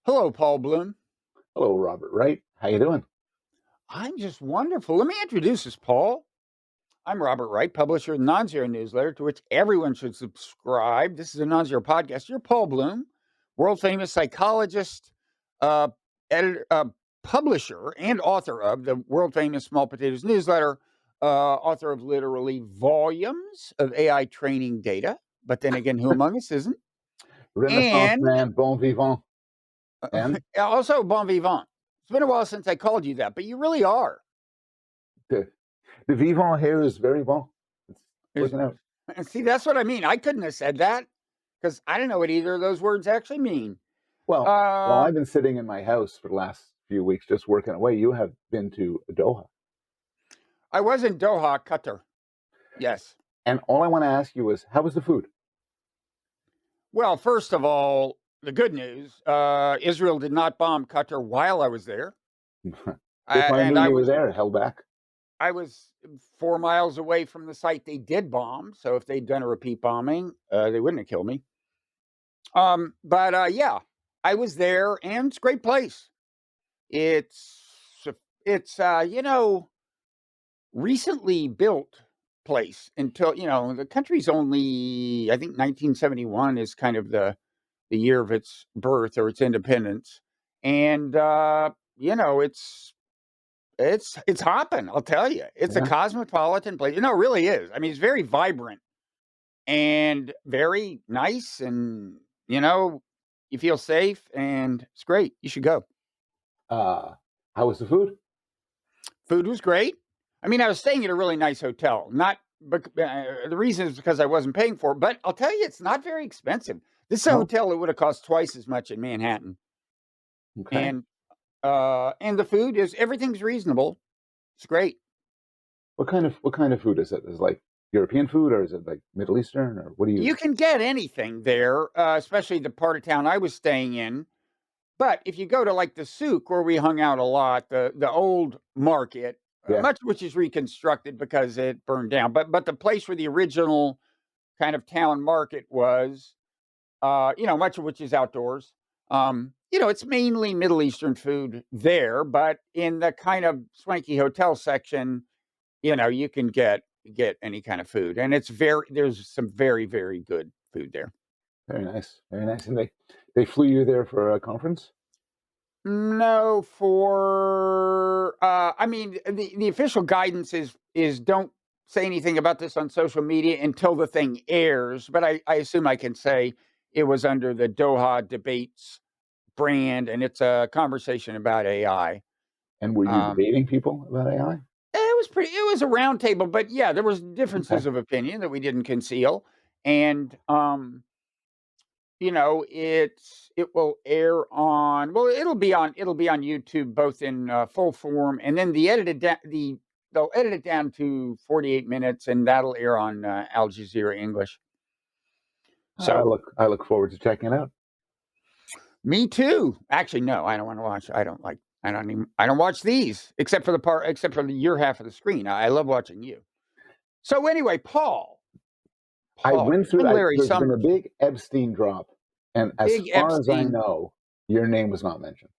Hello, Paul Bloom. Hello, Robert Wright. How you doing? I'm just wonderful. Let me introduce us, Paul. I'm Robert Wright, publisher of the Non-Zero newsletter, to which everyone should subscribe. This is a Non-Zero podcast. You're Paul Bloom, world-famous psychologist, uh, editor, publisher, and author of the world-famous Small Potatoes newsletter, author of literally volumes of AI training data. But then again, who among us isn't? Renaissance And man, bon vivant. And also bon vivant. It's been a while since I called you that, but you really are. the, the vivant here is very bon. It's working out. And see, that's what I mean. I couldn't have said that because I don't know what either of those words actually mean. Well, Uh, I've been sitting in my house for the last few weeks just working away. You have been to Doha. I was in Doha, Qatar. Yes. And all I want to ask you is, how was the food? Well, first of all, the good news, Israel did not bomb Qatar while I was there. If I knew you were there, held back. I was 4 miles away from the site they did bomb. So if they'd done a repeat bombing, they wouldn't have killed me. But yeah, I was there, and it's a great place. It's recently built place until, the country's only, I think 1971 is kind of the year of its birth or its independence. And, it's hopping, I'll tell you. It's a cosmopolitan place. It really is. I mean, it's very vibrant and very nice, and, you feel safe, and it's great. You should go. How was the food? Food was great. I mean, I was staying at a really nice hotel. Not the reason is because I wasn't paying for it, but I'll tell you, it's not very expensive. This is a hotel that would have cost twice as much in Manhattan. Okay. And the food everything's reasonable. It's great. What kind of food is it? Is it like European food, or is it like Middle Eastern, or what do you? You can get anything there, especially the part of town I was staying in. But if you go to like the souk where we hung out a lot, the old market, much of which is reconstructed because it burned down, but the place where the original kind of town market was, much of which is outdoors. It's mainly Middle Eastern food there, but in the kind of swanky hotel section, you can get any kind of food, and there's some very, very good food there. Very nice, very nice. And they flew you there for a conference? No, I mean, the official guidance is don't say anything about this on social media until the thing airs. But I assume I can say it was under the Doha Debates brand, and it's a conversation about AI. And were you debating people about AI? It was a round table, but yeah, there was differences of opinion that we didn't conceal. And it will air on. Well, it'll be on YouTube, both in full form, and then they'll edit it down to 48 minutes, and that'll air on Al Jazeera English. So I look forward to checking it out. Me too. Actually, no, I don't want to watch. I don't watch these except for your half of the screen. I love watching you. So anyway, Paul, I went through. There's been a big Epstein drop, and as far as I know, your name was not mentioned.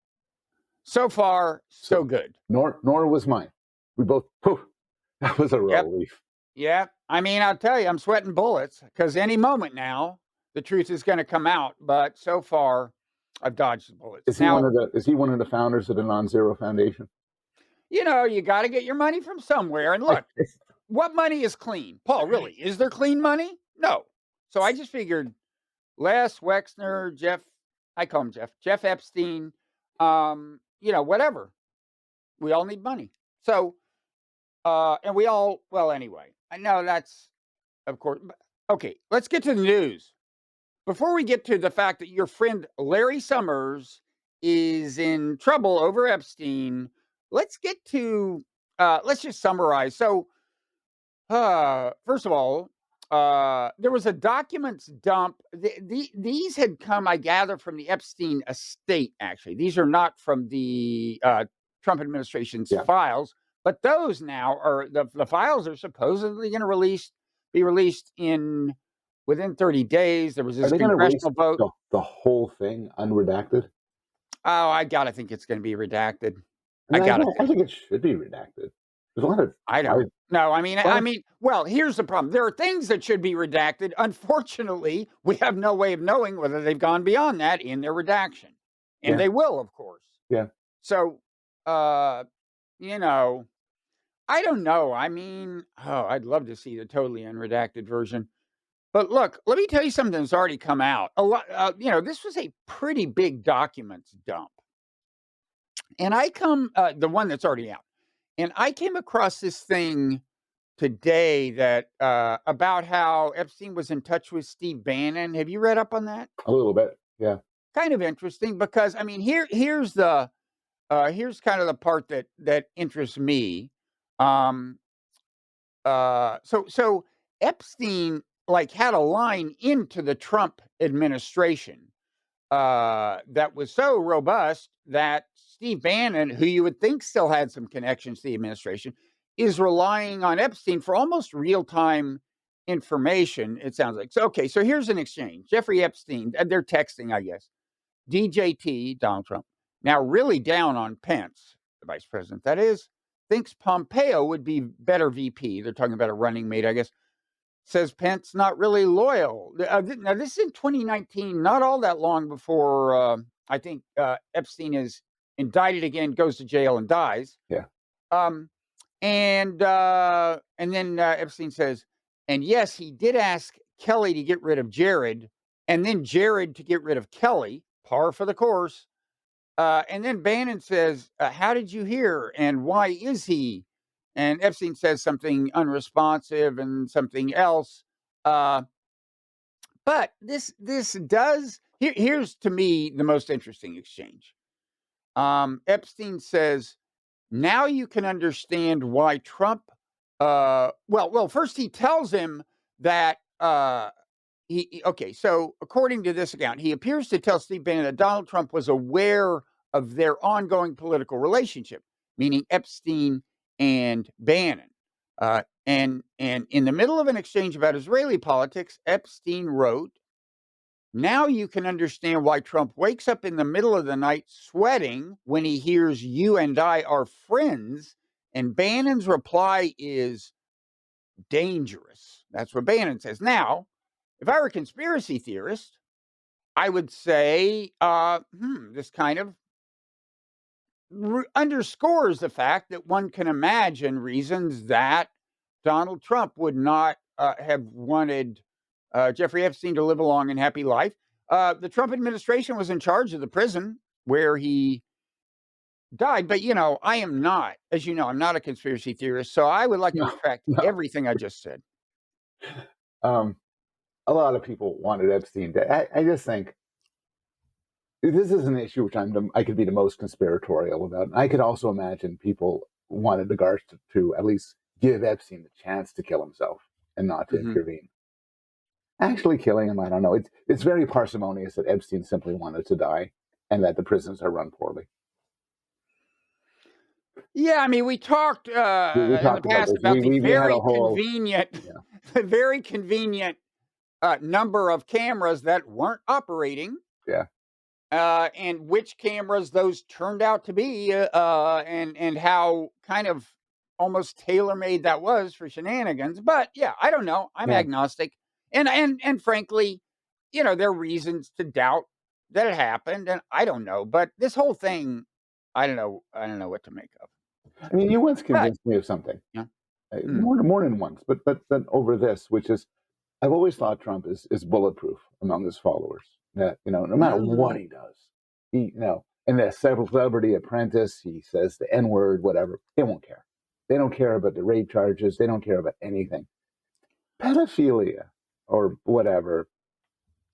So far, so good. Nor was mine. We both. That was a relief. Yeah, I mean, I'll tell you, I'm sweating bullets because any moment now, the truth is going to come out. But so far, I've dodged the bullets. Is he one of the founders of the Non-Zero Foundation? You got to get your money from somewhere. And look, what money is clean? Paul, really? Is there clean money? No. So I just figured Les Wexner, Jeff, I call him Jeff Epstein, whatever. We all need money. So, and we all, well, anyway, I know that's, of course. Okay, let's get to the news. Before we get to the fact that your friend Larry Summers is in trouble over Epstein, let's just summarize. So, first of all, there was a documents dump. These had come, I gather, from the Epstein estate, actually. These are not from the Trump administration's files, but those now are, the files are supposedly going to be released in within 30 days. There was Are this they going to release congressional vote. the whole thing unredacted? Oh, I gotta think it's going to be redacted. I I mean, gotta I think. think it should be redacted. There's a lot of I I, don't. No, I mean, well, here's the problem. There are things that should be redacted. Unfortunately, we have no way of knowing whether they've gone beyond that in their redaction, and yeah, they will, of course. yeah. So, uh, you know, I don't know. I mean, oh, I'd love to see the totally unredacted version. But look, let me tell you something that's already come out. A lot, this was a pretty big documents dump, and the one that's already out, and I came across this thing today that about how Epstein was in touch with Steve Bannon. Have you read up on that? A little bit, yeah. Kind of interesting because I mean, here's kind of the part that interests me. Um, so Epstein like had a line into the Trump administration that was so robust that Steve Bannon, who you would think still had some connections to the administration, is relying on Epstein for almost real-time information, it sounds like. So, okay, so here's an exchange. Jeffrey Epstein, they're texting, I guess. DJT, Donald Trump, now really down on Pence, the vice president, that is, thinks Pompeo would be better VP. They're talking about a running mate, I guess. Says Pence not really loyal. Now, this is in 2019, not all that long before I think Epstein is indicted again, goes to jail, and dies. Yeah. And then Epstein says, and yes, he did ask Kelly to get rid of Jared, and then Jared to get rid of Kelly, par for the course. And then Bannon says, how did you hear? And why is he? And Epstein says something unresponsive and something else. But this does, here's to me the most interesting exchange. Epstein says, now you can understand why Trump, well, first he tells him that, okay, so according to this account, he appears to tell Steve Bannon that Donald Trump was aware of their ongoing political relationship, meaning Epstein and Bannon. And in the middle of an exchange about Israeli politics, Epstein wrote, now you can understand why Trump wakes up in the middle of the night sweating when he hears you and I are friends. And Bannon's reply is dangerous. That's what Bannon says. Now, if I were a conspiracy theorist, I would say, this kind of underscores the fact that one can imagine reasons that Donald Trump would not have wanted Jeffrey Epstein to live a long and happy life. The Trump administration was in charge of the prison where he died. But, I am not, as you know, I'm not a conspiracy theorist. So I would like to retract everything I just said. A lot of people wanted Epstein dead. I just think this is an issue which I could be the most conspiratorial about. I could also imagine people wanted the guards to at least give Epstein the chance to kill himself and not to intervene. Actually killing him, I don't know. It's very parsimonious that Epstein simply wanted to die and that the prisons are run poorly. Yeah, I mean, we talked in the past about the very convenient, very convenient number of cameras that weren't operating. Yeah. And which cameras those turned out to be, and how kind of almost tailor-made that was for shenanigans. But yeah, I don't know. I'm agnostic, and frankly, there are reasons to doubt that it happened, and I don't know. But this whole thing, I don't know what to make of. I mean, you once convinced me of something. Yeah. More than once, but over this, which is, I've always thought Trump is bulletproof among his followers. That no matter what he does, and the celebrity apprentice, he says the N-word, whatever, they won't care. They don't care about the rape charges. They don't care about anything. Pedophilia or whatever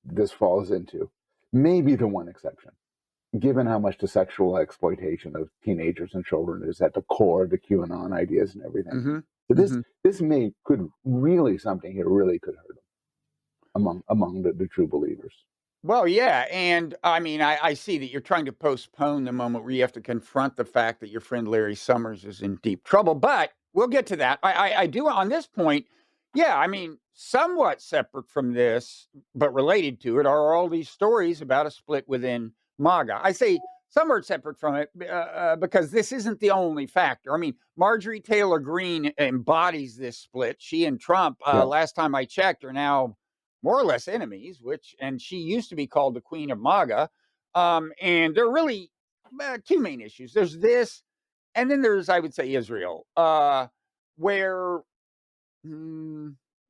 this falls into, may be the one exception, given how much the sexual exploitation of teenagers and children is at the core of the QAnon ideas and everything. So this could really something here really could hurt him among the true believers. Well, yeah, and I mean, I see that you're trying to postpone the moment where you have to confront the fact that your friend Larry Summers is in deep trouble, but we'll get to that. I do on this point. Yeah, I mean, somewhat separate from this, but related to it, are all these stories about a split within MAGA. I say somewhat separate from it because this isn't the only factor. I mean, Marjorie Taylor Greene embodies this split. She and Trump, Yeah. last time I checked, are now more or less enemies. And she used to be called the Queen of MAGA. And there are really two main issues. There's this, and then there's, I would say, Israel, where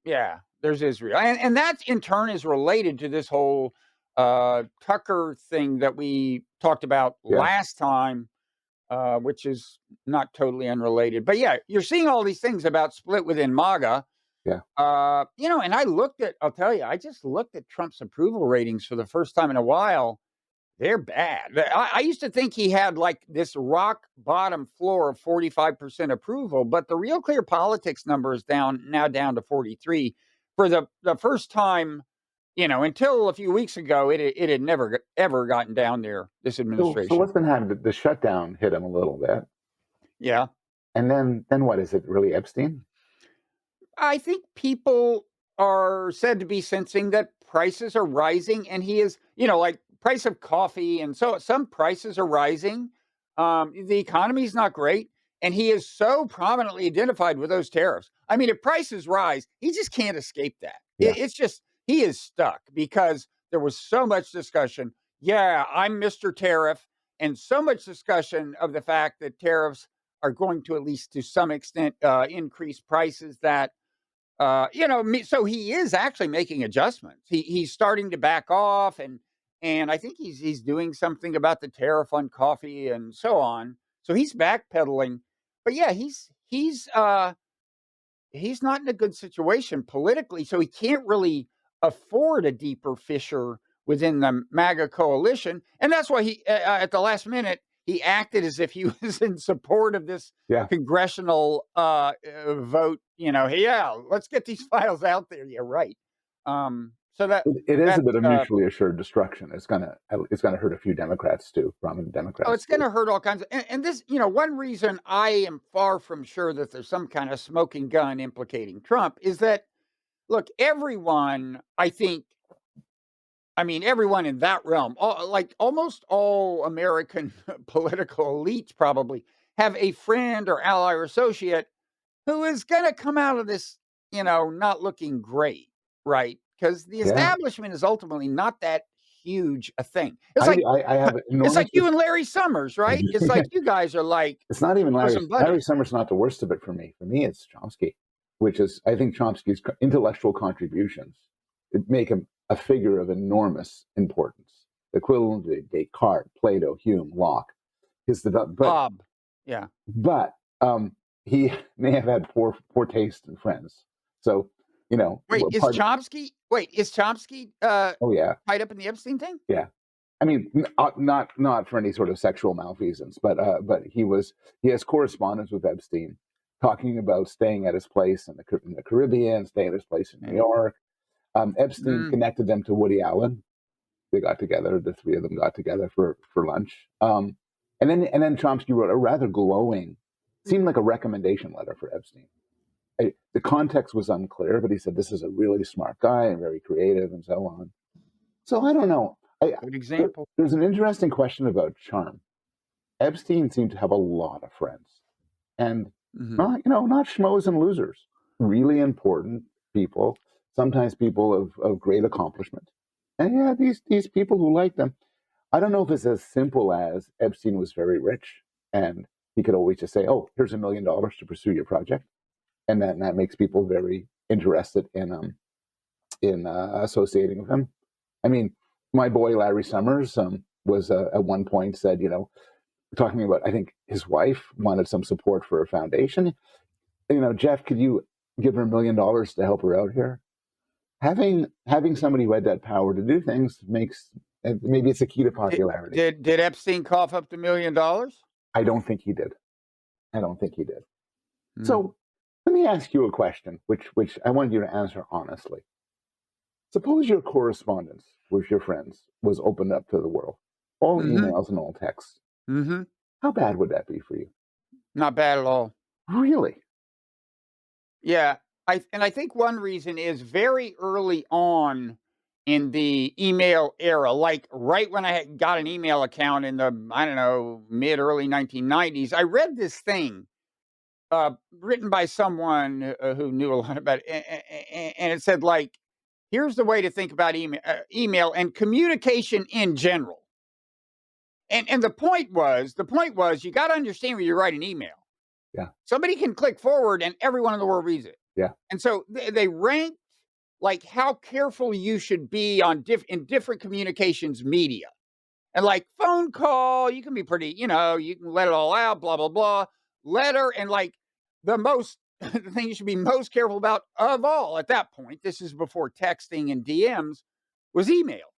yeah, there's Israel, and that in turn is related to this whole Tucker thing that we talked about Yeah. last time, which is not totally unrelated. But yeah, you're seeing all these things about split within MAGA. Yeah. And I'll tell you, I just looked at Trump's approval ratings for the first time in a while. They're bad. I used to think he had like this rock bottom floor of 45% approval, but the Real Clear Politics number is down to 43 for the first time, until a few weeks ago. It had never ever gotten down there, this So administration. what's been happening? The shutdown hit him a little bit, Yeah. and then what is it? Really Epstein? I think people are said to be sensing that prices are rising, and he is, like price of coffee, and so some prices are rising. The economy is not great, and he is so prominently identified with those tariffs. I mean, if prices rise, he just can't escape that. Yeah. It's just he is stuck because there was so much discussion. Yeah, I'm Mr. Tariff, and so much discussion of the fact that tariffs are going to, at least to some extent, increase prices that so he is actually making adjustments. He's starting to back off, and I think he's doing something about the tariff on coffee and so on. So he's backpedaling, but yeah, he's not in a good situation politically, so he can't really afford a deeper fissure within the MAGA coalition, and that's why he at the last minute he acted as if he was in support of this Yeah. congressional vote. Yeah, let's get these files out there. Yeah, right. So It is a that's bit of mutually assured destruction. It's gonna hurt a few Democrats too, prominent oh, Democrats it's going to hurt all kinds of, and this, one reason I am far from sure that there's some kind of smoking gun implicating Trump is that, look, everyone, I mean, everyone in that realm, like almost all American political elites probably have a friend or ally or associate who is going to come out of this, not looking great, right? Because the Yeah. establishment is ultimately not that huge a thing. I have It's like enormous. you and Larry Summers, right? It's like you guys are like It's not even bosom Larry buddies. Summers. Not the worst of it for me. For me, it's Chomsky, which is I think Chomsky's intellectual contributions make him a figure of enormous importance, equivalent to Descartes, Plato, Hume, Locke. Bob, yeah. But he may have had poor taste in friends. So Wait, is Chomsky? Oh yeah, tied up in the Epstein thing? yeah. I mean, not for any sort of sexual malfeasance, but he has correspondence with Epstein, talking about staying at his place in the Caribbean, staying at his place in New York. Epstein connected them to Woody Allen. They got together. The three of them got together for lunch. And then Chomsky wrote a rather glowing, seemed like a recommendation letter for Epstein. The context was unclear, but he said this is a really smart guy and very creative and so on. So I don't know. Good example. There's an interesting question about charm. Epstein seemed to have a lot of friends, and not schmoes and losers. Really important people, sometimes people of great accomplishment. And yeah, these people who like them. I don't know if it's as simple as Epstein was very rich and he could always just say, "Oh, here's $1 million to pursue your project," and then that makes people very interested in associating with him. I mean, my boy Larry Summers was at one point said, talking about, I think his wife wanted some support for a foundation. Jeff, could you give her $1 million to help her out here? Having somebody who had that power to do things makes, maybe it's a key to popularity. Did Epstein cough up the $1 million? I don't think he did. So let me ask you a question, which I want you to answer honestly. Suppose your correspondence with your friends was opened up to the world, all emails and all texts. How bad would that be for you? Not bad at all. Really? Yeah. I think one reason is very early on in the email era, like right when I got an email account in the, I don't know, mid early 1990s, I read this thing written by someone who knew a lot about it, and it said like, here's the way to think about email and communication in general. And the point was you got to understand when you write an email. Yeah. Somebody can click forward and everyone in the world reads it. Yeah. And so they ranked like how careful you should be on in different communications media. And like phone call, you can be pretty, you can let it all out, blah, blah, blah. Letter and like the most the thing you should be most careful about of all at that point, this is before texting and DMs, was email.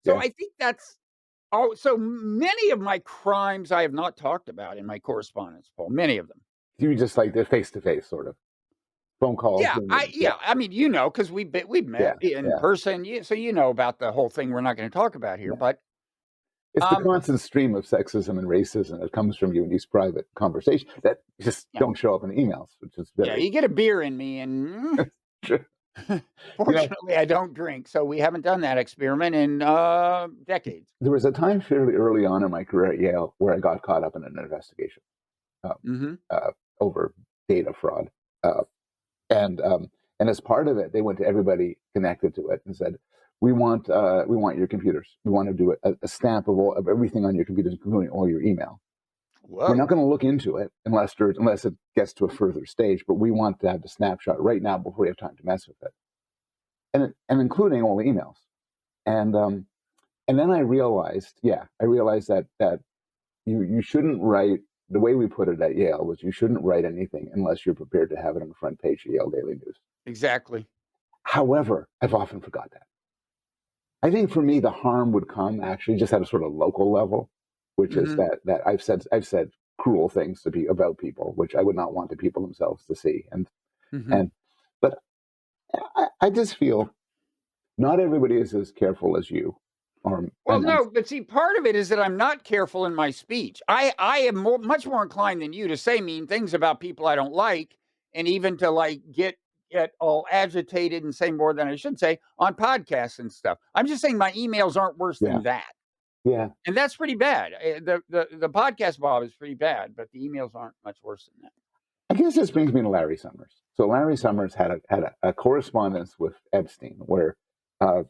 So Yeah. I think that's so many of my crimes I have not talked about in my correspondence, Paul. Many of them. You just like the face to face sort of phone calls. Yeah, I mean, because we've Yeah. met in Yeah. person, so you know about the whole thing we're not going to talk about here. Yeah. But It's the constant stream of sexism and racism that comes from you in these private conversations that just don't show up in emails, which is very you get a beer in me, and fortunately, I don't drink, so we haven't done that experiment in decades. There was a time fairly early on in my career at Yale where I got caught up in an investigation over data fraud, and as part of it, they went to everybody connected to it and said, we want your computers. We want to do a stamp of everything on your computers, including all your email. Whoa. We're not going to look into it unless it gets to a further stage, but we want to have the snapshot right now before we have time to mess with it, and including all the emails. And then I realized that you shouldn't write, the way we put it at Yale was, you shouldn't write anything unless you're prepared to have it on the front page of Yale Daily News. Exactly. However, I've often forgot that. I think for me, the harm would come actually just at a sort of local level, which is that I've said cruel things about people, which I would not want the people themselves to see. But I just feel not everybody is as careful as you. But see, part of it is that I'm not careful in my speech. I am much more inclined than you to say mean things about people I don't like, and even to like get all agitated and say more than I should say on podcasts and stuff. I'm just saying my emails aren't worse than that. Yeah. And that's pretty bad. The podcast, Bob, is pretty bad, but the emails aren't much worse than that. I guess this brings me to Larry Summers. So Larry Summers had a correspondence with Epstein where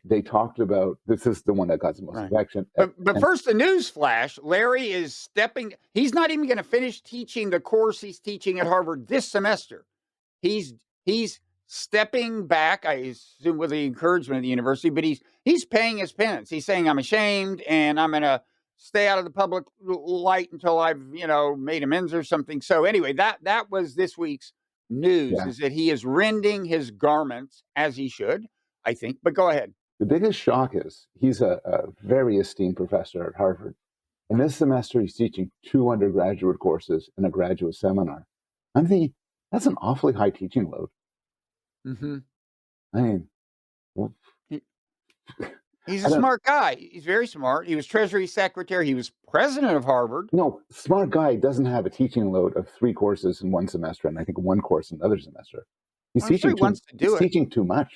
they talked about, this is the one that got the most affection. But first, the news flash, Larry is he's not even going to finish teaching the course he's teaching at Harvard this semester. He's stepping back, I assume with the encouragement of the university, but he's paying his penance. He's saying, I'm ashamed and I'm going to stay out of the public light until I've, made amends or something. So anyway, that was this week's news, is that he is rending his garments, as he should, I think. But go ahead. The biggest shock is he's a very esteemed professor at Harvard. And this semester, he's teaching 2 undergraduate courses and a graduate seminar. I'm thinking, that's an awfully high teaching load. I mean, he's a smart guy. He's very smart. He was Treasury Secretary. He was president of Harvard. No, smart guy doesn't have a teaching load of 3 courses in one semester, and I think 1 course in another semester. He's teaching teaching too much.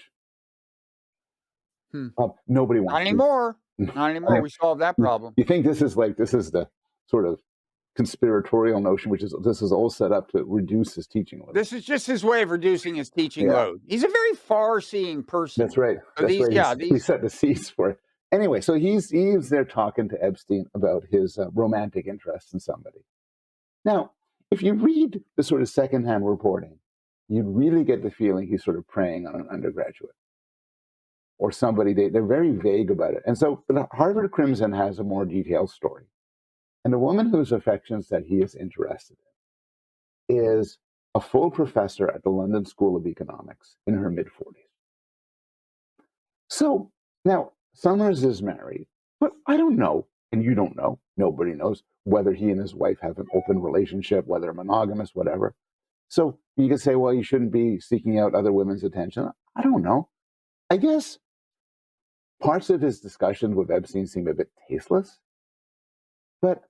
Nobody wants Not anymore. Not anymore. We solved that problem. You think this is the sort of conspiratorial notion, this is all set up to reduce his teaching load. This is just his way of reducing his teaching load. He's a very far-seeing person. That's right. We set the seeds for it. Anyway, so he's there talking to Epstein about his romantic interest in somebody. Now, if you read the sort of secondhand reporting, you really get the feeling he's sort of preying on an undergraduate or somebody. They're very vague about it. And so the Harvard Crimson has a more detailed story. And the woman whose affections that he is interested in is a full professor at the London School of Economics in her mid-40s. So now Summers is married, but I don't know, and you don't know, nobody knows, whether he and his wife have an open relationship, whether monogamous, whatever. So you can say, well, you shouldn't be seeking out other women's attention. I don't know. I guess parts of his discussions with Epstein seem a bit tasteless, but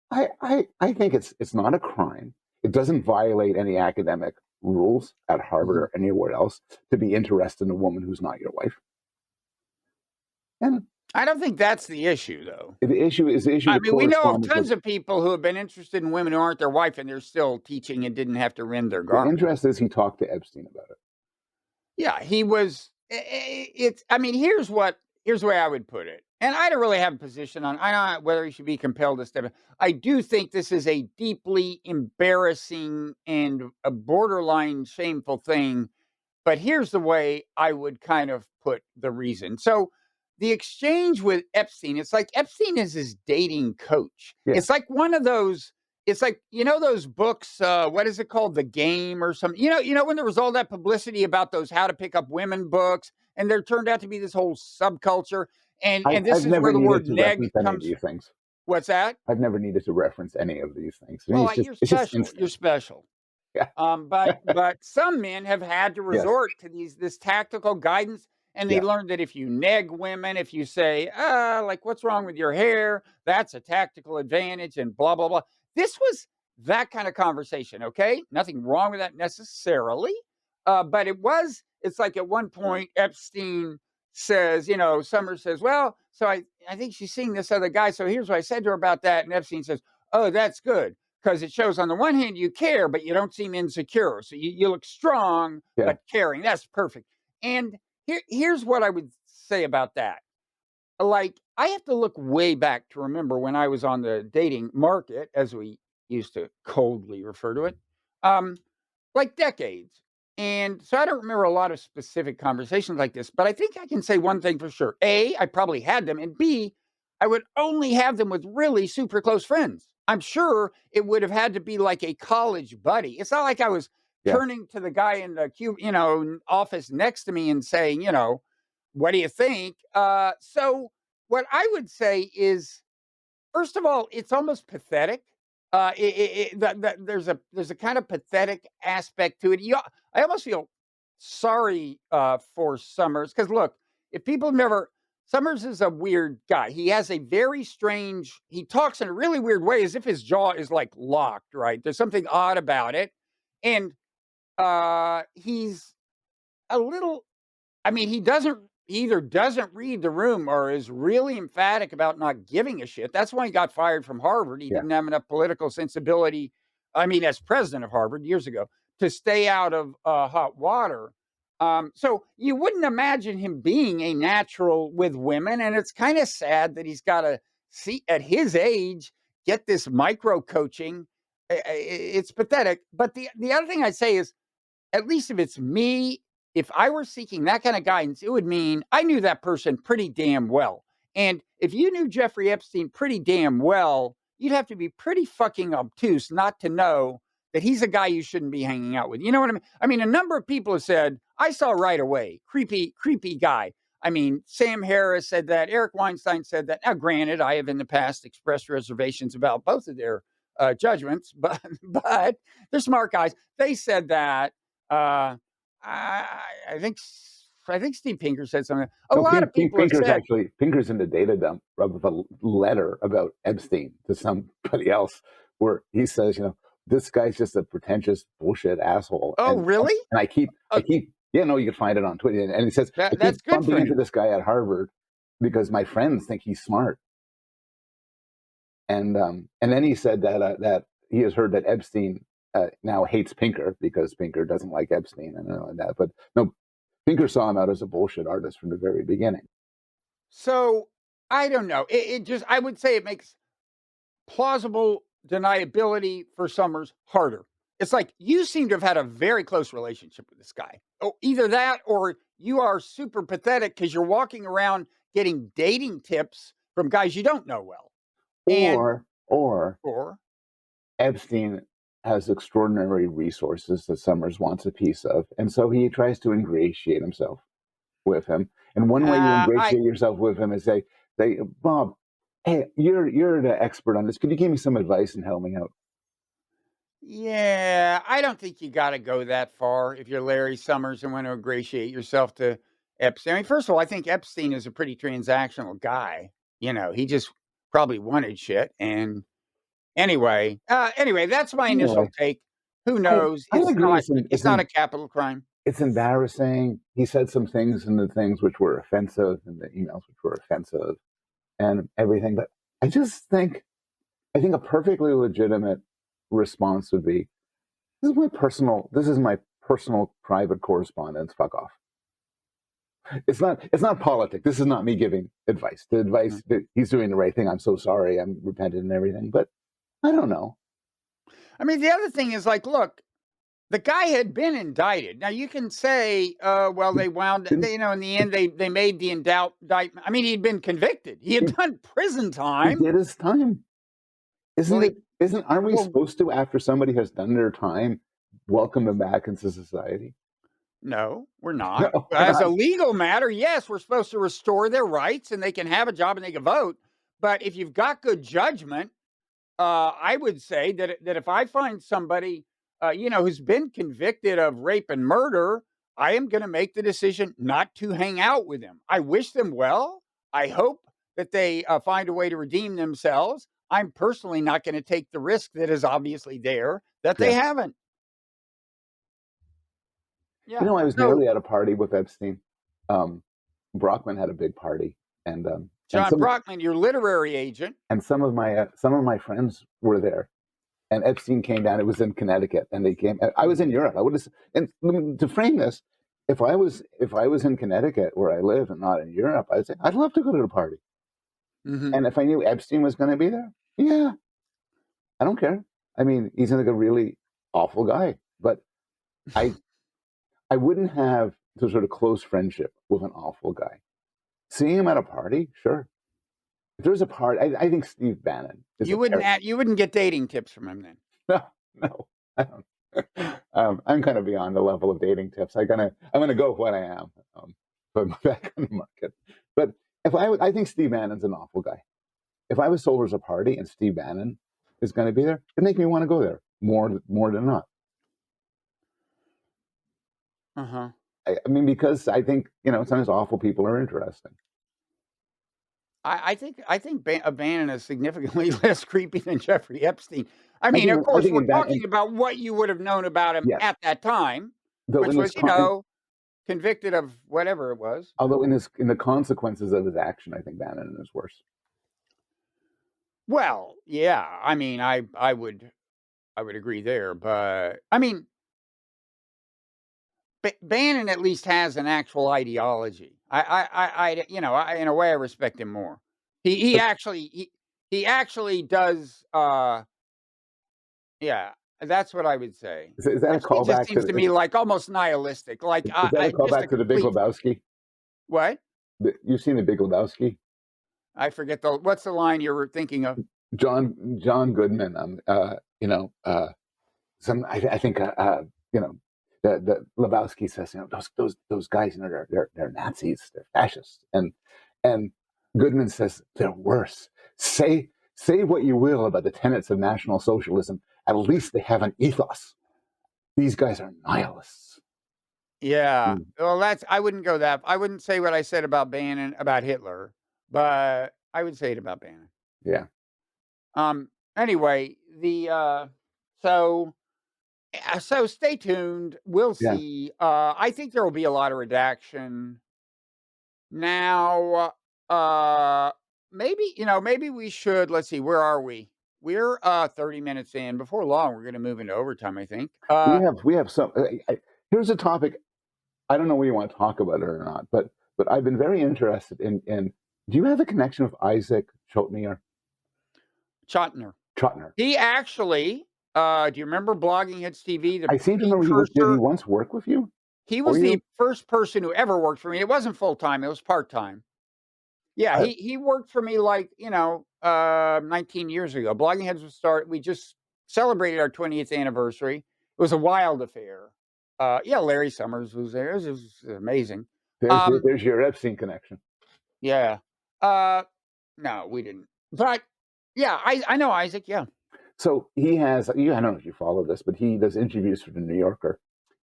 I think it's not a crime. It doesn't violate any academic rules at Harvard or anywhere else to be interested in a woman who's not your wife. And I don't think that's the issue, though. the issue is the issue. I mean, we know of tons of people who have been interested in women who aren't their wife, and they're still teaching and didn't have to rend their The garment. interest is he talked to Epstein about it. Yeah, he was. It's. I mean, here's the way I would put it, and I don't really have a position on. I don't know whether he should be compelled to step in. I do think this is a deeply embarrassing and a borderline shameful thing. But here's the way I would kind of put the reason. So the exchange with Epstein, it's like Epstein is his dating coach. Yeah. It's like one of those, it's like, those books, what is it called? The Game or something. When there was all that publicity about those how to pick up women books, and there turned out to be this whole subculture. And this is where the word neg comes. These things. What's that? I've never needed to reference any of these things. Well, you're special. You're special. Yeah. But some men have had to resort to this tactical guidance, and they learned that if you neg women, if you say, like, what's wrong with your hair? That's a tactical advantage, and blah, blah, blah. This was that kind of conversation, okay? Nothing wrong with that necessarily. But it's like at one point, Epstein says, Summers says, well, so I think she's seeing this other guy. So here's what I said to her about that. And Epstein says, oh, that's good. Because it shows on the one hand you care, but you don't seem insecure. So you look strong, but caring. That's perfect. And here's what I would say about that. Like, I have to look way back to remember when I was on the dating market, as we used to coldly refer to it, like decades. And so I don't remember a lot of specific conversations like this, but I think I can say one thing for sure. A, I probably had them, and B, I would only have them with really super close friends. I'm sure it would have had to be like a college buddy. It's not like I was turning to the guy in the office next to me and saying, what do you think? So what I would say is, first of all, it's almost pathetic. There's a kind of pathetic aspect to it. I almost feel sorry for Summers, because look, if people never. Summers is a weird guy. He has a very strange, he talks in a really weird way, as if his jaw is like locked, right? There's something odd about it. And he's a little, he either doesn't read the room or is really emphatic about not giving a shit. That's why he got fired from Harvard. He didn't have enough political sensibility, as president of Harvard years ago, to stay out of hot water. So you wouldn't imagine him being a natural with women. And it's kind of sad that he's got to see at his age, get this micro coaching. It's pathetic. But the other thing I'd say is, at least if it's me, if I were seeking that kind of guidance, it would mean I knew that person pretty damn well. And if you knew Jeffrey Epstein pretty damn well, you'd have to be pretty fucking obtuse not to know that he's a guy you shouldn't be hanging out with. You know what I mean? I mean, a number of people have said, I saw right away, creepy guy. Sam Harris said that. Eric Weinstein said that. Now, granted, I have in the past expressed reservations about both of their judgments, but they're smart guys. They said that. I think Steve Pinker said something. A lot of people have said. Pinker's in the data dump of a letter about Epstein to somebody else, where he says, this guy's just a pretentious bullshit asshole. Oh, really? And I keep, you can find it on Twitter. And he says, that's good for into this guy at Harvard because my friends think he's smart. And then he said that he has heard that Epstein now hates Pinker because Pinker doesn't like Epstein and all that. But no, Pinker saw him out as a bullshit artist from the very beginning. So I don't know. I would say it makes plausible deniability for Summers harder. It's like you seem to have had a very close relationship with this guy. Oh, either that or you are super pathetic because you're walking around getting dating tips from guys you don't know well. Or Epstein has extraordinary resources that Summers wants a piece of, and so he tries to ingratiate himself with him. And one way you ingratiate yourself with him is say, Bob, hey, you're the expert on this. Could you give me some advice and help me out? Yeah, I don't think you got to go that far if you're Larry Summers and want to ingratiate yourself to Epstein. First of all, I think Epstein is a pretty transactional guy. He just probably wanted shit. And anyway, that's my initial take. Who knows? I agree. It's not a capital crime. It's embarrassing. He said some things in the things which were offensive, in the emails which were offensive, and everything. But I just think, I think a perfectly legitimate response would be, this is my personal private correspondence. Fuck off. It's not politics. This is not me giving advice. The advice that he's doing the right thing. I'm so sorry. I'm repentant and everything. But I don't know. I mean, the other thing is like, look, the guy had been indicted. Now you can say, well, they wound, in the end, they made the indictment. I mean, he'd been convicted. He had done prison time. He did his time. Aren't we supposed to, after somebody has done their time, welcome them back into society? No, we're not. No, as a legal matter, yes, we're supposed to restore their rights and they can have a job and they can vote. But if you've got good judgment, I would say that if I find somebody, who's been convicted of rape and murder, I am going to make the decision not to hang out with them. I wish them well. I hope that they find a way to redeem themselves. I'm personally not going to take the risk that is obviously there that they haven't. Yeah. I was nearly at a party with Epstein. Brockman had a big party, and John Brockman, your literary agent, and some of my friends were there, and Epstein came down. It was in Connecticut, and they came. I was in Europe. I would have, and to frame this, if I was in Connecticut where I live and not in Europe, I'd say I'd love to go to the party. Mm-hmm. And if I knew Epstein was going to be there, yeah, I don't care. I mean, he's like a really awful guy, but I wouldn't have the sort of close friendship with an awful guy. Seeing him at a party, sure. If there's a party, I think Steve Bannon. You wouldn't get dating tips from him then. No, I don't. I'm kind of beyond the level of dating tips. I'm gonna go with what I am. But back on the market. But I think Steve Bannon's an awful guy. If I was told there's a party and Steve Bannon is going to be there, it'd make me want to go there more than not. Uh-huh. I mean, because I think, sometimes awful people are interesting. I think Bannon is significantly less creepy than Jeffrey Epstein. I mean, of course, we're talking about what you would have known about him at that time, which was, convicted of whatever it was. Although in the consequences of his action, I think Bannon is worse. Well, yeah. I mean, I would agree there, but I mean, Bannon at least has an actual ideology. In a way, I respect him more. He actually does. Yeah, that's what I would say. Is that a callback? It just seems to me like almost nihilistic. Like, is that a callback to the Big Lebowski? What? You've seen the Big Lebowski? I forget what's the line you were thinking of? John Goodman. I think the Lebowski says, those guys, they're Nazis, they're fascists, and Goodman says they're worse. Say what you will about the tenets of National Socialism, at least they have an ethos. These guys are nihilists. Yeah. Well, I wouldn't go that. I wouldn't say what I said about Bannon about Hitler, but I would say it about Bannon. Yeah. Anyway, so stay tuned. We'll see. I think there will be a lot of redaction. Now, maybe we should, let's see, where are we? We're 30 minutes in. Before long, we're going to move into overtime, I think. We have some, here's a topic. I don't know whether you want to talk about it or not, but I've been very interested in, do you have a connection with Isaac Chotiner? Chotiner. He actually, do you remember Blogging Heads TV? I seem to remember did he once work with you? He was the first person who ever worked for me. It wasn't full-time, it was part-time. Yeah, he worked for me 19 years ago. Blogging Heads we just celebrated our 20th anniversary. It was a wild affair. Larry Summers was there. It was amazing. There's your Epstein connection. Yeah. No, we didn't. But yeah, I know Isaac, yeah. So he has, I don't know if you follow this, but he does interviews for the New Yorker.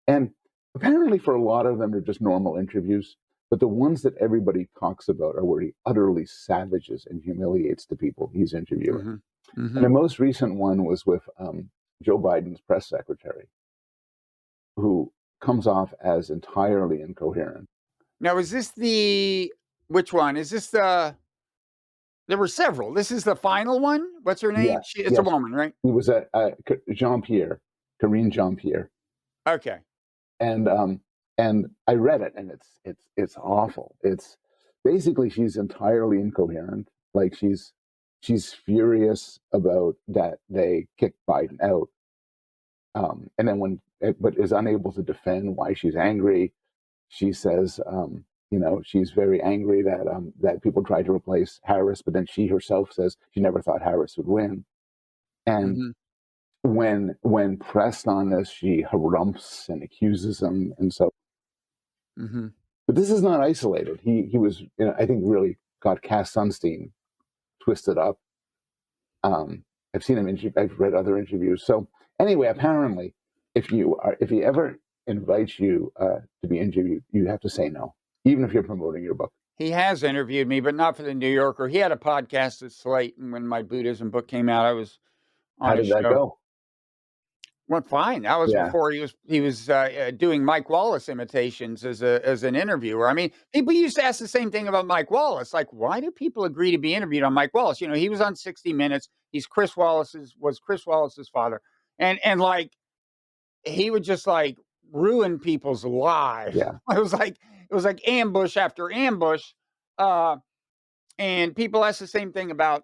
And apparently for a lot of them, they're just normal interviews. But the ones that everybody talks about are where he utterly savages and humiliates the people he's interviewing. Mm-hmm. Mm-hmm. And the most recent one was with Joe Biden's press secretary, who comes off as entirely incoherent. Now, is this which one? Is this there were several. This is the final one? What's her name? Yes, It's a yes, woman, right? he was a Jean-Pierre, Karine Jean-Pierre, Okay. and I read it, and it's awful. It's basically she's entirely incoherent. Like she's furious about that they kicked Biden out, and then but is unable to defend why she's angry. She says, she's very angry that people tried to replace Harris, but then she herself says she never thought Harris would win. And Mhm. when pressed on this, she harumphs and accuses him, and so. Mhm. But this is not isolated. He was, I think, really got Cass Sunstein twisted up. I've seen him. I've read other interviews. So anyway, apparently, if he ever invites you to be interviewed, you have to say no, even if you're promoting your book. He has interviewed me, but not for the New Yorker. He had a podcast at Slate, and when my Buddhism book came out, I was How on his did that show. go? Went fine. That was Yeah. before he was doing Mike Wallace imitations as an interviewer. I mean, people used to ask the same thing about Mike Wallace. Like, why do people agree to be interviewed on Mike Wallace? He was on 60 Minutes. He's Chris Wallace's father, and like he would just like ruin people's lives. Yeah. It was like ambush after ambush, and people ask the same thing about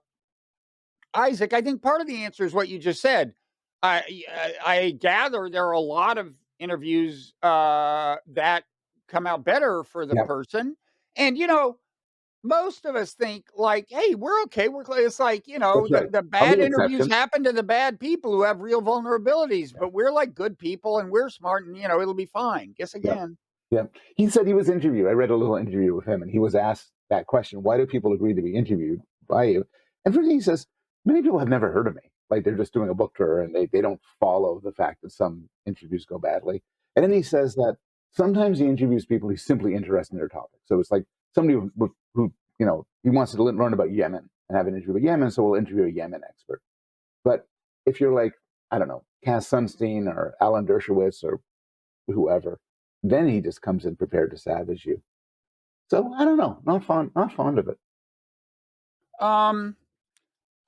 Isaac. I think part of the answer is what you just said. I gather there are a lot of interviews that come out better for the Yeah. person, and most of us think like, "Hey, we're okay. It's like That's right. the I'll be bad an interviews exception. happen to the bad people who have real vulnerabilities, Yeah. but we're like good people and we're smart, and it'll be fine." Guess Yeah. again. Yeah. He said he was interviewed. I read a little interview with him, and he was asked that question: why do people agree to be interviewed by you? And first he says, many people have never heard of me. Like they're just doing a book tour, and they don't follow the fact that some interviews go badly. And then he says that sometimes he interviews people he's simply interested in their topic. So it's like somebody who he wants to learn about Yemen and have an interview about Yemen, so we'll interview a Yemen expert. But if you're like, I don't know, Cass Sunstein or Alan Dershowitz or whoever, then he just comes in prepared to savage you. So I don't know, not fond of it.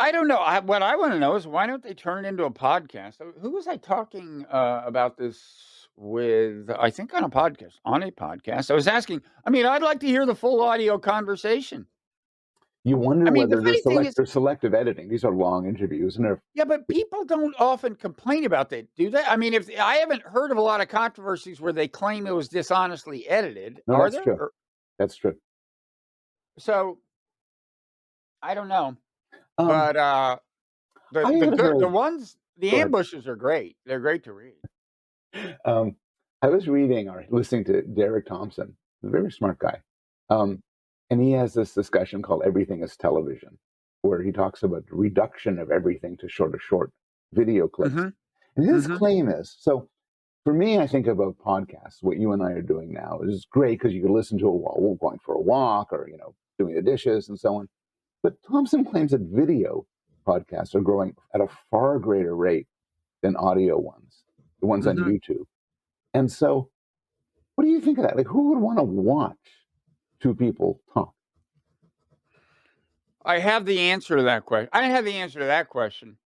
I don't know. What I want to know is why don't they turn it into a podcast? Who was I talking about this with? I think on a podcast. I was asking. I mean, I'd like to hear the full audio conversation. You wonder I mean, the whether funny thing is, there's selective editing. These are long interviews, and they're yeah, but people don't often complain about that, do they? I mean, if I haven't heard of a lot of controversies where they claim it was dishonestly edited, no, are that's there? true. That's true. So I don't know, Um, but I had heard. the Go ahead. ambushes are great. They're great to read. I was reading or listening to Derek Thompson, a very smart guy, and he has this discussion called "Everything is Television," where he talks about the reduction of everything to short video clips. Mm-hmm. And his Mm-hmm. claim is so. For me, I think about podcasts. What you and I are doing now is great because you can listen to it while going for a walk or doing the dishes and so on. But Thompson claims that video podcasts are growing at a far greater rate than audio ones, the ones on Mm-hmm. YouTube. And so, what do you think of that? Like, who would want to watch two people talk? I have the answer to that question. I didn't have the answer to that question.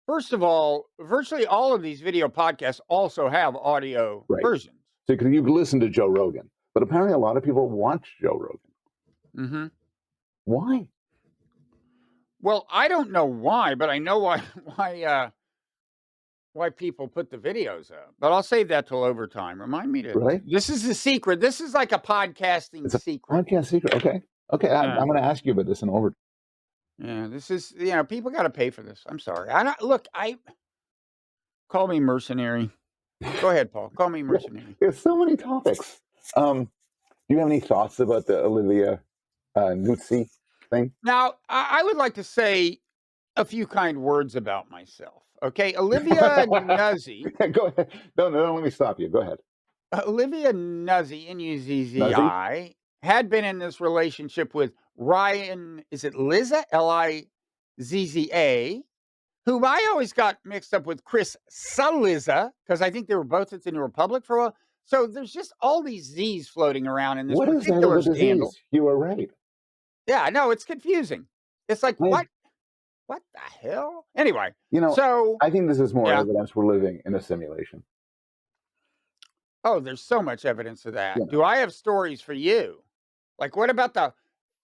First of all, virtually all of these video podcasts also have audio Right. versions. So you can listen to Joe Rogan, but apparently a lot of people watch Joe Rogan. Mm-hmm. Why? Well, I don't know why, but I know why people put the videos up. But I'll save that till overtime. Remind me to. Really? This is the secret. This is like a podcasting It's a secret. podcast secret. Okay. Yeah. I'm going to ask you about this in overtime. Yeah, this is people got to pay for this. I'm sorry. I call me mercenary. Go ahead, Paul. Call me mercenary. There's so many topics. Do you have any thoughts about the Olivia Nuzzi thing? Now, I would like to say a few kind words about myself. Okay, Olivia Nuzzi. Go ahead. No, let me stop you. Go ahead. Olivia Nuzzi, Nuzzi, had been in this relationship with Ryan. Is it Liza? Lizza? whom I always got mixed up with Chris Cillizza, because I think they were both at the New Republic for a while. So there's just all these Z's floating around in this What is that of particular a scandal. disease? You are right. Yeah, no, it's confusing. It's like, I, what the hell? Anyway, you know, so I think this is more yeah. evidence we're living in a simulation. Oh, there's so much evidence of that. You Do know, I have stories for you? Like, what about the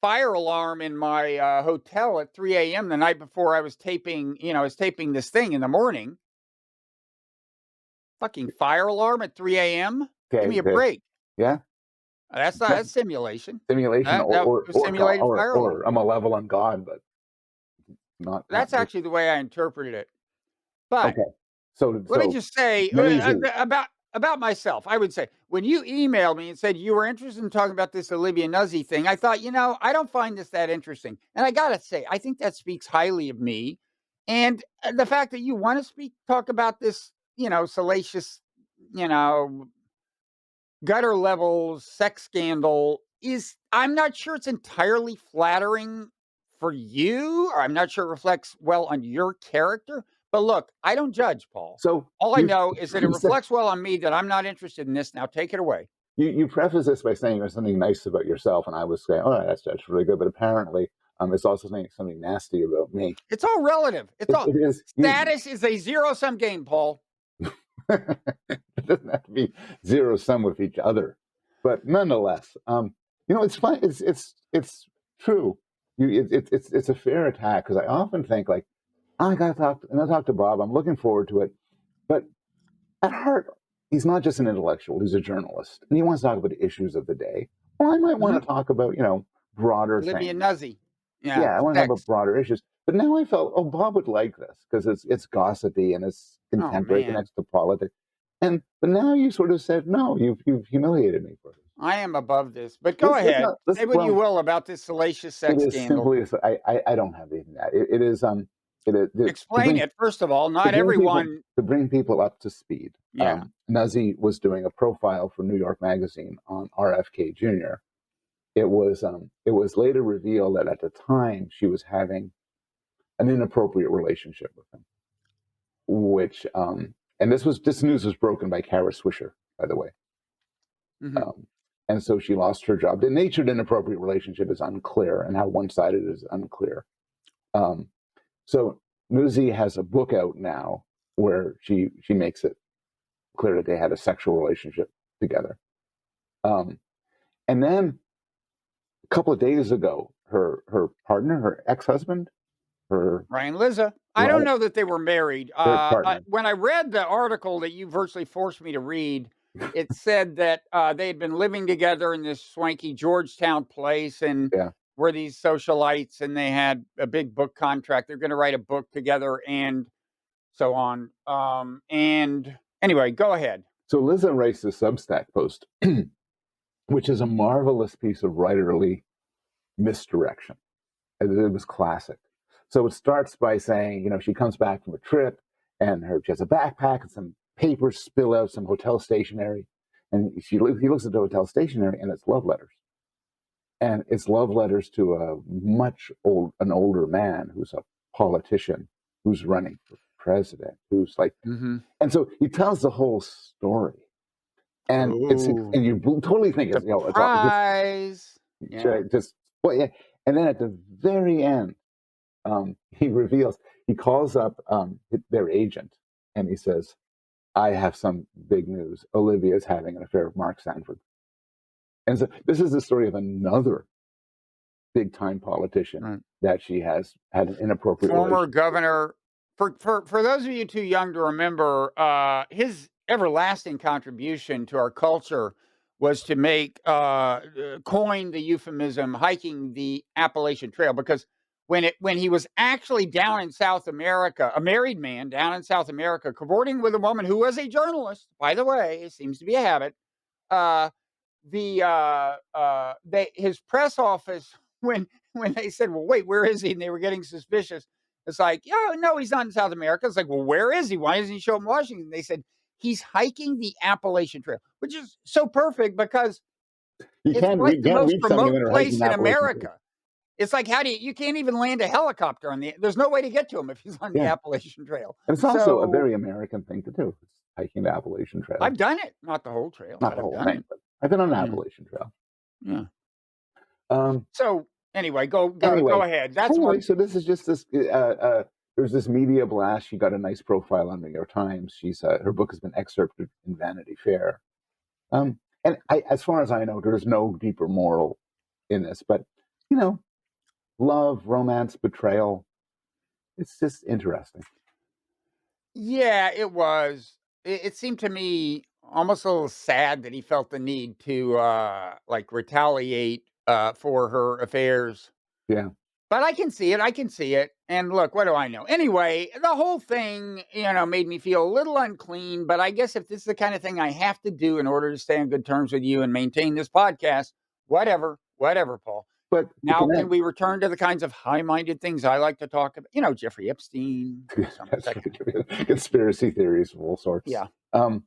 fire alarm in my hotel at 3 a.m. the night before I was taping, I was taping this thing in the morning? Fucking fire alarm at 3 a.m.? Give okay, me a break. yeah, That's simulation. simulation, That was a simulated fire alarm. or a malevolent god, but not That's this. actually the way I interpreted it. But Okay, so let me just say many Z's. about myself. I would say when you emailed me and said you were interested in talking about this Olivia Nuzzi thing, I thought, I don't find this that interesting. And I gotta say, I think that speaks highly of me. And the fact that you want to talk about this, salacious, you know, gutter level sex scandal I'm not sure it's entirely flattering for you, or I'm not sure it reflects well on your character. But look, I don't judge, Paul. So All I know is that it you said, reflects well on me that I'm not interested in this. Now take it away. you preface this by saying there's something nice about yourself, and I was saying, oh, that's really good, but apparently, it's also saying something nasty about me. It's all relative. It is Status is a zero-sum game, Paul. it doesn't have to be zero sum with each other, but nonetheless, it's fine. It's true. It's a fair attack, because I often think, like, I gotta talk to Bob. I'm looking forward to it, but at heart, he's not just an intellectual. He's a journalist, and he wants to talk about the issues of the day. Well, I might want to talk about broader Olivia things. Nuzzi. Yeah, I want to talk about broader issues. But now I felt, oh, Bob would like this because it's gossipy and it's contemporary, connects to politics. But now you sort of said, no, you've humiliated me for this. I am above this, but go ahead. Say what you will about this salacious sex scandal. I don't have anything that. It is Explain it, first of all. Not everyone. To bring people up to speed. Yeah. Nuzzi was doing a profile for New York Magazine on RFK Jr. It was later revealed that at the time she was having an inappropriate relationship with him, which and this news was broken by Kara Swisher, by the way. Mm-hmm. And so she lost her job. The nature of an inappropriate relationship is unclear, and how one-sided it is unclear. So Nuzzi has a book out now where she makes it clear that they had a sexual relationship together. And then a couple of days ago, her partner, her ex-husband, Ryan Lizza. I don't know that they were married. When I read the article that you virtually forced me to read, it said that they had been living together in this swanky Georgetown place, and were these socialites, and they had a big book contract. They're going to write a book together, and so on. And anyway, go ahead. So Lizza writes the Substack post, which is a marvelous piece of writerly misdirection. It was classic. So it starts by saying, she comes back from a trip, and she has a backpack and some papers spill out, some hotel stationery, and he looks at the hotel stationery, and it's love letters, and it's love letters to an older man who's a politician who's running for president, who's like, and so he tells the whole story, and and you totally think it's surprise, and then at the very end, he calls up their agent, and he says, I have some big news. Olivia is having an affair with Mark Sanford. And so this is the story of another big-time politician that she has had an inappropriate former governor. For those of you too young to remember, his everlasting contribution to our culture was to coin the euphemism hiking the Appalachian Trail, because when he was actually down in South America, a married man down in South America, cavorting with a woman who was a journalist, by the way, it seems to be a habit. His press office, when they said, well, wait, where is he? And they were getting suspicious. It's like, oh, no, he's not in South America. It's like, well, where is he? Why doesn't he show up in Washington? They said, he's hiking the Appalachian Trail, which is so perfect because it's like the most remote place in America. It's like, you can't even land a helicopter there's no way to get to him if he's on the Yeah. Appalachian Trail. And it's also a So very American thing to do. It's hiking the Appalachian Trail. I've done it, not the whole trail, Not but the I've whole done thing, it. but I've been on the Yeah. Appalachian Trail. Yeah. Um, So anyway, go anyway, ahead. That's anyway, what. so this is just this. There's this media blast. She got a nice profile on New York Times. Her book has been excerpted in Vanity Fair. And as far as I know, there's no deeper moral in this. But love, romance, betrayal. It's just interesting. Yeah, it was. It seemed to me almost a little sad that he felt the need to like retaliate for her affairs. Yeah. But I can see it. I can see it. And look, what do I know? Anyway, the whole thing, made me feel a little unclean. But I guess if this is the kind of thing I have to do in order to stay on good terms with you and maintain this podcast, whatever, Paul. But Now, can we return to the kinds of high-minded things I like to talk about? Jeffrey Epstein. That's right. Conspiracy theories of all sorts. Yeah. To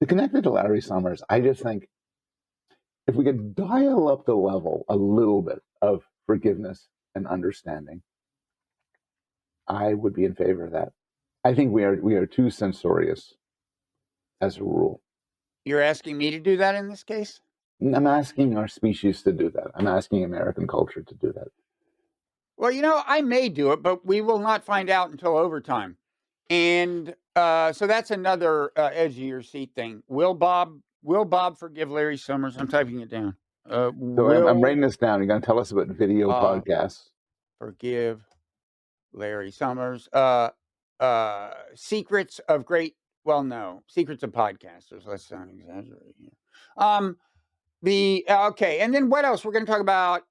connect it to Larry Summers, I just think if we could dial up the level a little bit of forgiveness and understanding, I would be in favor of that. I think we are too censorious as a rule. You're asking me to do that in this case? I'm asking our species to do that. I'm asking American culture to do that. Well, I may do it, but we will not find out until overtime. And so that's another edge of your seat thing. Will Bob forgive Larry Summers? I'm typing it down. So I'm writing this down. You're going to tell us about video podcasts. Forgive Larry Summers. Secrets of podcasters. Let's not exaggerate here. Okay, and then what else? We're going to talk about.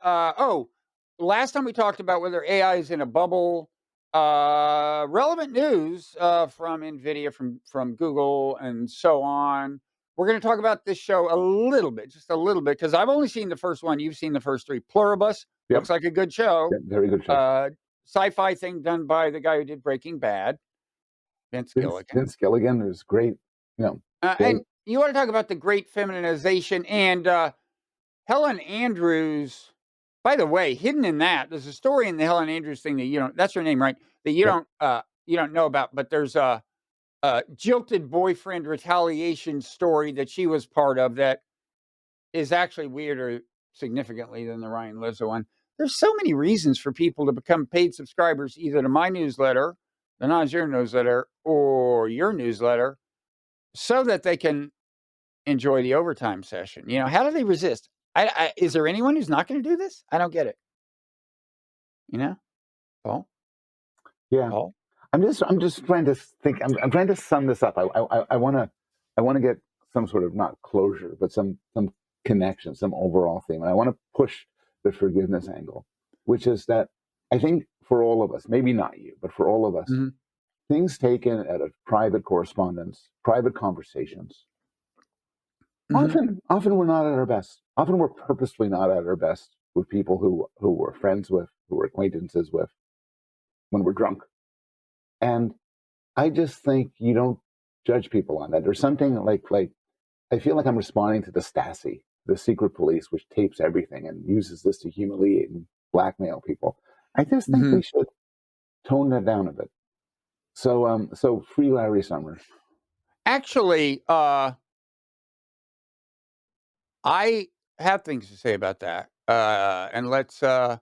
Last time we talked about whether AI is in a bubble. Relevant news from NVIDIA, from Google, and so on. We're going to talk about this show just a little bit, because I've only seen the first one. You've seen the first three. Pluribus. Yep. Looks like a good show. Yep, very good show. Sci-fi thing done by the guy who did Breaking Bad, Vince Gilligan. Vince Gilligan is great. And you want to talk about the great feminization, and Helen Andrews. By the way, hidden in that, there's a story in the Helen Andrews thing that that's her name, right? That you don't know about, but there's a jilted boyfriend retaliation story that she was part of that is actually weirder significantly than the Ryan Lizzo one. There's so many reasons for people to become paid subscribers, either to my newsletter, the Not Your Newsletter, or your newsletter, so that they can enjoy the overtime session. How do they resist? Is there anyone who's not going to do this? I don't get it. Paul? Yeah. Paul? I'm just trying to think. I'm trying to sum this up. I want to get some sort of, not closure, but some connection, some overall theme. And I want to push the forgiveness angle, which is that I think for all of us, maybe not you, but for all of us, things taken out of private correspondence, private conversations, often we're not at our best. Often we're purposefully not at our best with people who we're friends with, who we're acquaintances with, when we're drunk. And I just think you don't judge people on that. There's something like I feel like I'm responding to the Stasi, the secret police, which tapes everything and uses this to humiliate and blackmail people. I just think we should tone that down a bit. So free Larry Summers. Actually, I have things to say about that. And let's visit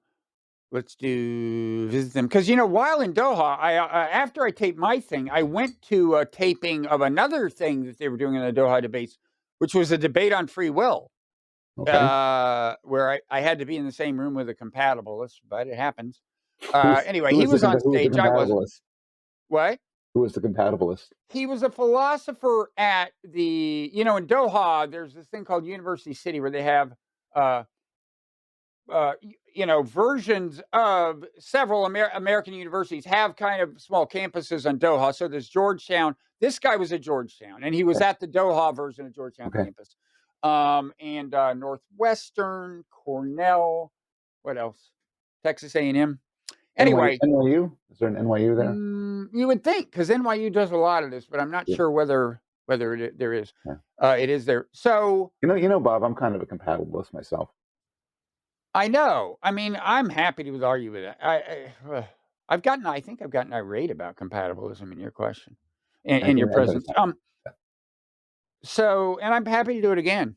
them, because while in Doha, I after I taped my thing, I went to a taping of another thing that they were doing in the Doha debates, which was a debate on free will. Okay. Where I had to be in the same room with a compatibilist, but it happens. Anyway, he was on stage. I wasn't. What? Who was the compatibilist? He was a philosopher at the, in Doha, there's this thing called University City where they have, versions of several American universities have kind of small campuses on Doha. So there's Georgetown. This guy was at Georgetown, and he was at the Doha version of Georgetown campus. And Northwestern, Cornell, what else? Texas A&M. Anyway, NYU? Is there an NYU there? You would think, because NYU does a lot of this, but I'm not sure whether there is. Yeah. It is there. So you know, Bob, I'm kind of a compatibilist myself. I know. I mean, I'm happy to argue with that. I think I've gotten irate about compatibilism in your question, in your Everybody's presence. happy. So, and I'm happy to do it again.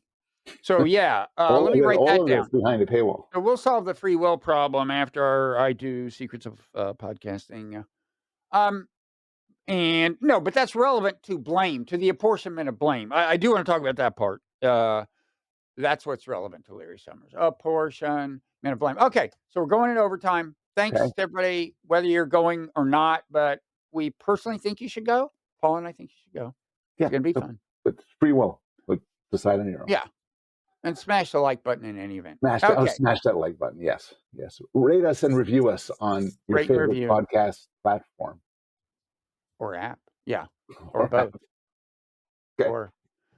So, yeah, let me All write that of this down. behind a paywall. So we'll solve the free will problem after I do Secrets of Podcasting. And no, but that's relevant to blame, to the apportionment of blame. I do want to talk about that part. That's what's relevant to Larry Summers. Apportionment of blame. Okay, so we're going in overtime. Thanks Okay. to everybody, whether you're going or not, but we personally think you should go. Paul and I think you should go. Yeah. It's going to be So fun. it's free will. Like, decide on your own. Yeah. And smash the like button in any event. Smash Okay. smash that like button. Yes. Yes. Rate us and review us on your Rate and favorite review. podcast platform. Or app. Yeah. Or both. Okay. Or